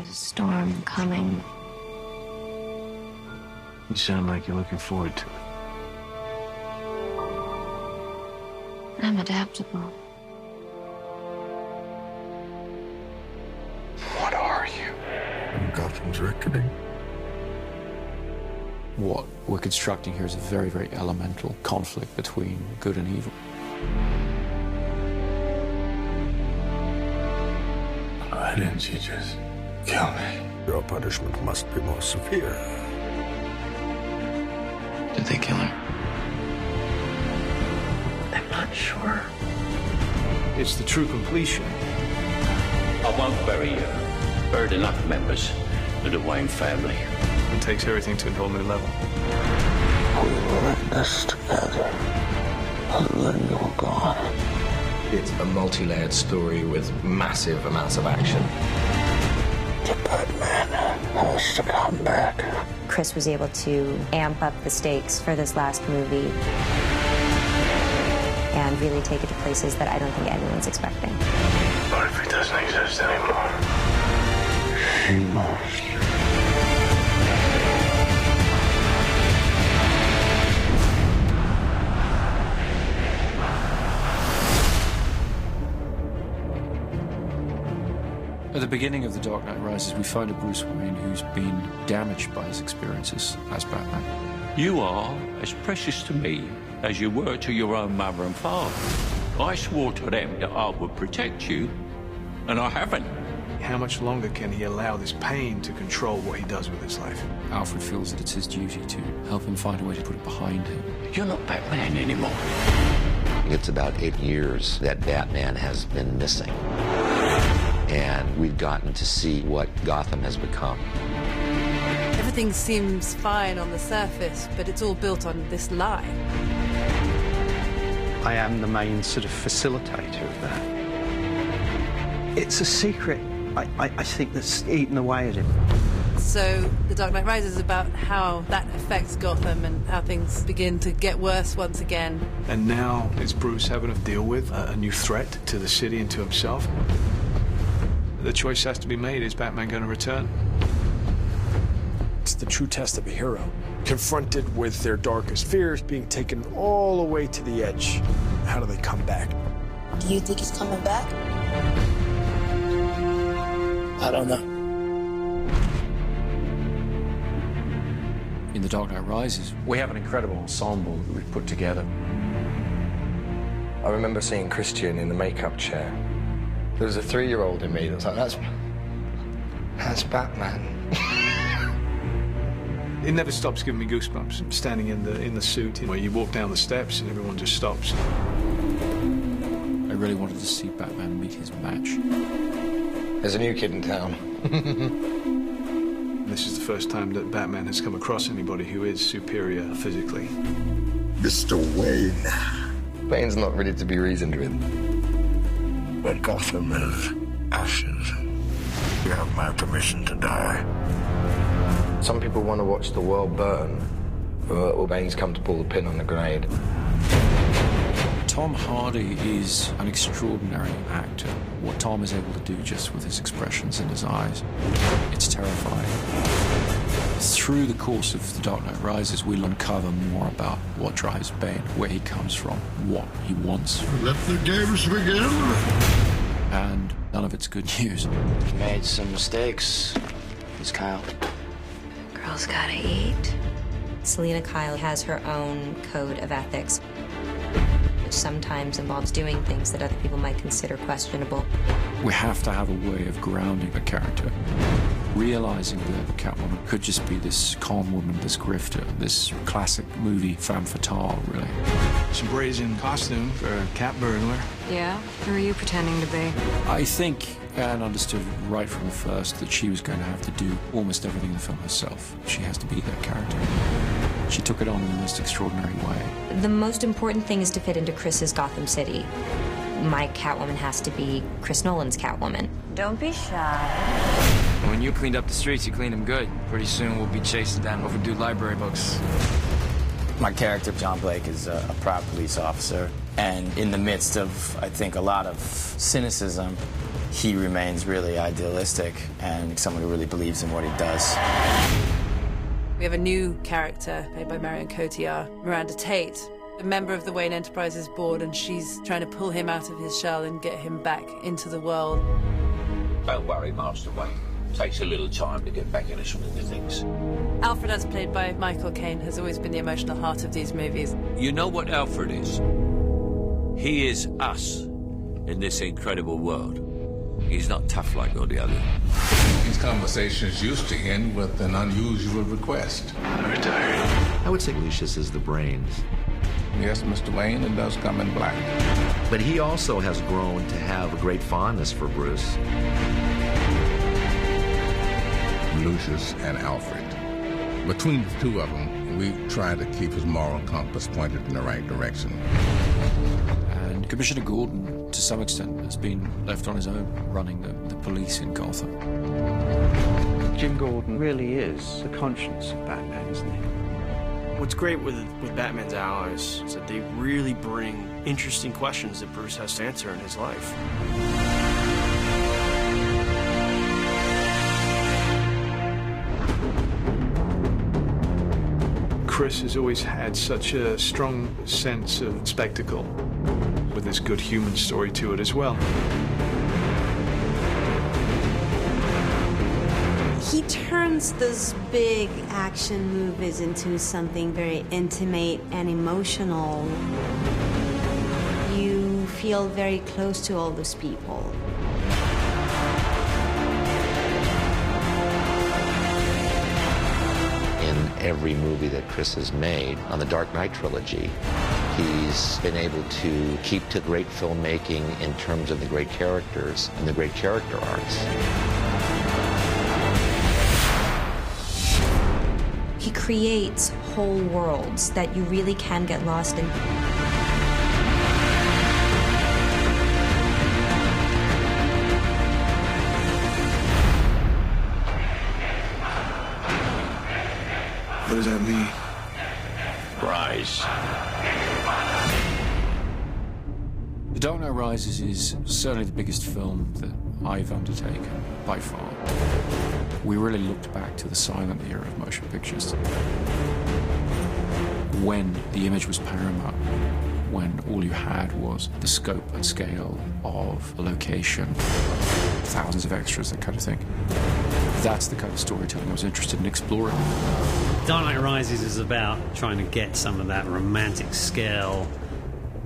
There's a storm coming. You sound like you're looking forward to it. I'm adaptable. What are you? Gotham's reckoning. What we're constructing here is a very, very elemental conflict between good and evil. Why didn't you just kill me? Your punishment must be more severe. Did they kill him? I'm not sure. It's the true completion. I won't bury you. Buried enough members of the Wayne family. It takes everything to a whole new level. We were in this together. And then you were gone. It's a multi-layered story with massive amounts of action. The Batman has to come back. Chris was able to amp up the stakes for this last movie and really take it to places that I don't think anyone's expecting. What if he doesn't exist anymore? He must. At the beginning of The Dark Knight Rises, we find a Bruce Wayne who's been damaged by his experiences as Batman. You are as precious to me as you were to your own mother and father. I swore to them that I would protect you, and I haven't. How much longer can he allow this pain to control what he does with his life? Alfred feels that it's his duty to help him find a way to put it behind him. You're not Batman anymore. It's about 8 years that Batman has been missing. And we've gotten to see what Gotham has become. Everything seems fine on the surface, but it's all built on this lie. I am the main sort of facilitator of that. It's a secret, I think, that's eaten away at him. So The Dark Knight Rises is about how that affects Gotham and how things begin to get worse once again. And now it's Bruce having to deal with a new threat to the city and to himself. The choice has to be made. Is Batman going to return? It's the true test of a hero. Confronted with their darkest fears, being taken all the way to the edge. How do they come back? Do you think he's coming back? I don't know. In The Dark Knight Rises, We have an incredible ensemble that we've put together. I remember seeing Christian in the makeup chair. There was a 3-year-old in me that was like, that's Batman. It never stops giving me goosebumps. I'm standing in the suit where you walk down the steps and everyone just stops. I really wanted to see Batman meet his match. There's a new kid in town. This is the first time that Batman has come across anybody who is superior physically. Mr. Wayne. Wayne's not ready to be reasoned with. But Gotham is ashes. You have my permission to die. Some people want to watch the world burn, but Wayne's come to pull the pin on the grenade. Tom Hardy is an extraordinary actor. What Tom is able to do just with his expressions in his eyes, it's terrifying. Through the course of The Dark Knight Rises, we'll uncover more about what drives Bane, where he comes from, what he wants. Let the games begin. And none of it's good news. He made some mistakes. Who's Kyle? Girls gotta eat. Selina Kyle has her own code of ethics, which sometimes involves doing things that other people might consider questionable. We have to have a way of grounding the character, realizing that Catwoman could just be this calm woman, this grifter, this classic movie femme fatale, really. Some brazen costume for a cat burglar. Yeah? Who are you pretending to be? I think Anne understood right from the first that she was going to have to do almost everything in the film herself. She has to be that character. She took it on in the most extraordinary way. The most important thing is to fit into Chris's Gotham City. My Catwoman has to be Chris Nolan's Catwoman. Don't be shy. When you cleaned up the streets, you cleaned them good. Pretty soon we'll be chasing down overdue library books. My character, John Blake, is a proud police officer. And in the midst of, I think, a lot of cynicism, he remains really idealistic and someone who really believes in what he does. We have a new character played by Marion Cotillard, Miranda Tate, a member of the Wayne Enterprises board, and she's trying to pull him out of his shell and get him back into the world. Don't worry, Master Wayne. Takes a little time to get back in the swing of things. Alfred, as played by Michael Caine, has always been the emotional heart of these movies. You know what Alfred is? He is us in this incredible world. He's not tough like all the others. These conversations used to end with an unusual request. I'm retired. I would say Lucius is the brains. Yes, Mr. Wayne, it does come in black. But he also has grown to have a great fondness for Bruce. Lucius and Alfred. Between the two of them, we tried to keep his moral compass pointed in the right direction. And Commissioner Gordon, to some extent, has been left on his own running the police in Gotham. Jim Gordon really is the conscience of Batman, isn't he? What's great with Batman's allies is that they really bring interesting questions that Bruce has to answer in his life. Chris has always had such a strong sense of spectacle, with this good human story to it as well. He turns those big action movies into something very intimate and emotional. You feel very close to all those people. In every movie that Chris has made on the Dark Knight trilogy, he's been able to keep to great filmmaking in terms of the great characters and the great character arcs. He creates whole worlds that you really can get lost in. What does that mean? Rise. The Dark Knight Rises is certainly the biggest film that I've undertaken, by far. We really looked back to the silent era of motion pictures, when the image was paramount, when all you had was the scope and scale of a location, thousands of extras, that kind of thing. That's the kind of storytelling I was interested in exploring. Dark Knight Rises is about trying to get some of that romantic scale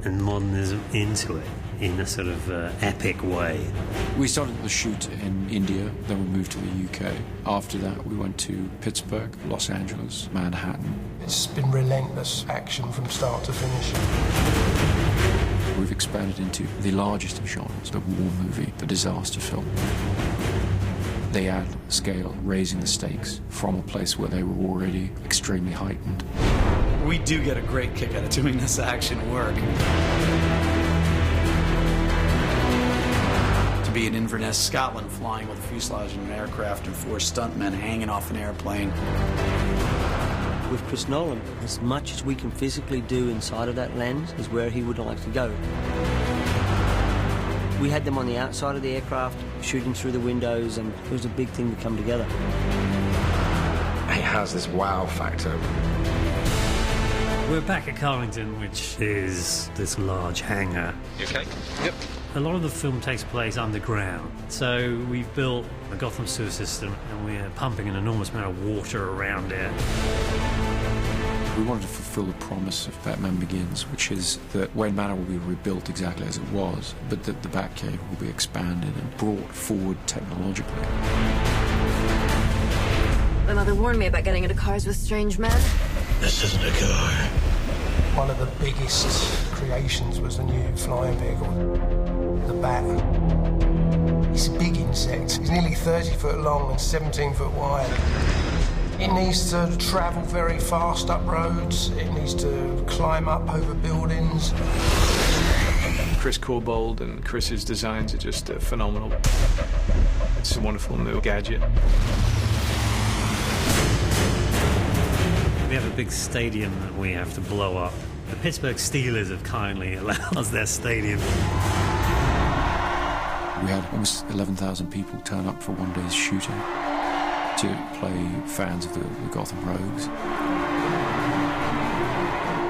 and modernism into it in a sort of epic way. We started the shoot in India, then we moved to the UK. After that, we went to Pittsburgh, Los Angeles, Manhattan. It's been relentless action from start to finish. We've expanded into the largest of genres, the war movie, the disaster film. They add scale, raising the stakes from a place where they were already extremely heightened. We do get a great kick out of doing this action work. To be in Inverness, Scotland, flying with a fuselage in an aircraft and 4 stuntmen hanging off an airplane. With Chris Nolan, as much as we can physically do inside of that lens is where he would like to go. We had them on the outside of the aircraft, shooting through the windows, and it was a big thing to come together. It has this wow factor. We're back at Carlington, which is this large hangar. You okay? Yep. A lot of the film takes place underground, so we've built a Gotham sewer system and we're pumping an enormous amount of water around it. We wanted to fulfill the promise of Batman Begins, which is that Wayne Manor will be rebuilt exactly as it was, but that the Batcave will be expanded and brought forward technologically. My mother warned me about getting into cars with strange men. This isn't a car. One of the biggest creations was the new flying vehicle, the Bat. It's a big insect. It's nearly 30 foot long and 17 foot wide. It needs to travel very fast up roads. It needs to climb up over buildings. Chris Corbould and Chris's designs are just phenomenal. It's a wonderful new gadget. We have a big stadium that we have to blow up. The Pittsburgh Steelers have kindly allowed us their stadium. We We had almost 11,000 people turn up for one day's shooting to play fans of the Gotham Rogues.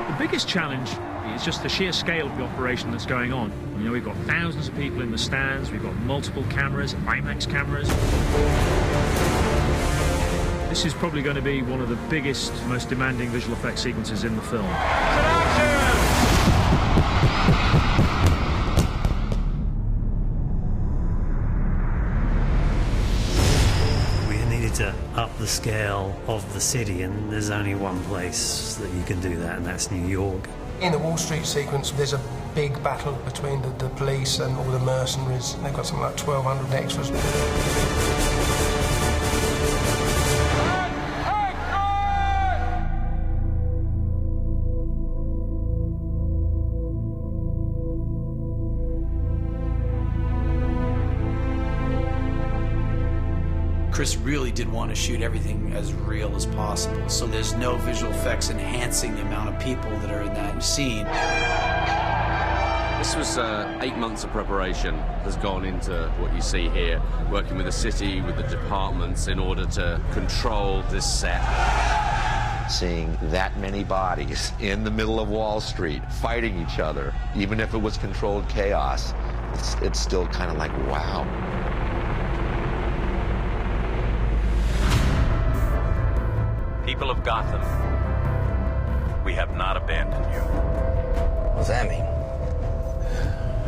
The biggest challenge is just the sheer scale of the operation that's going on. You know, we've got thousands of people in the stands, we've got multiple cameras, IMAX cameras. This is probably going to be one of the biggest, most demanding visual effects sequences in the film. To up the scale of the city, and there's only one place that you can do that, and that's New York. In the Wall Street sequence, there's a big battle between the police and all the mercenaries. They've got something like 1,200 extras. Chris really did want to shoot everything as real as possible, so there's no visual effects enhancing the amount of people that are in that scene. This was 8 months of preparation has gone into what you see here, working with the city, with the departments in order to control this set. Seeing that many bodies in the middle of Wall Street fighting each other, even if it was controlled chaos, it's still kind of like, wow. People of Gotham, we have not abandoned you. What does that mean?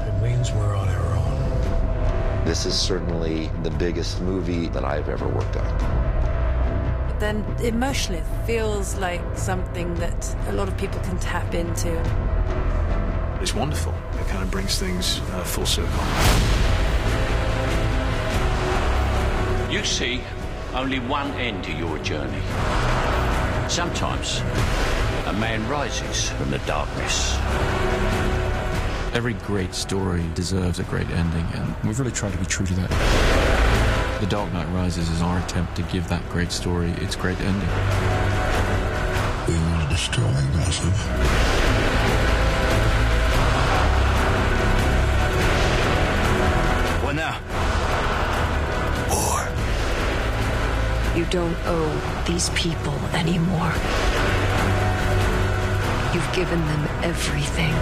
It means we're on our own. This is certainly the biggest movie that I've ever worked on. But then emotionally, it feels like something that a lot of people can tap into. It's wonderful. It kind of brings things full circle. You see only one end to your journey. Sometimes a man rises from the darkness. Every great story deserves a great ending, and we've really tried to be true to that. The Dark Knight Rises is our attempt to give that great story its great ending. We will destroy Gotham. What now? You don't owe these people anymore. You've given them everything.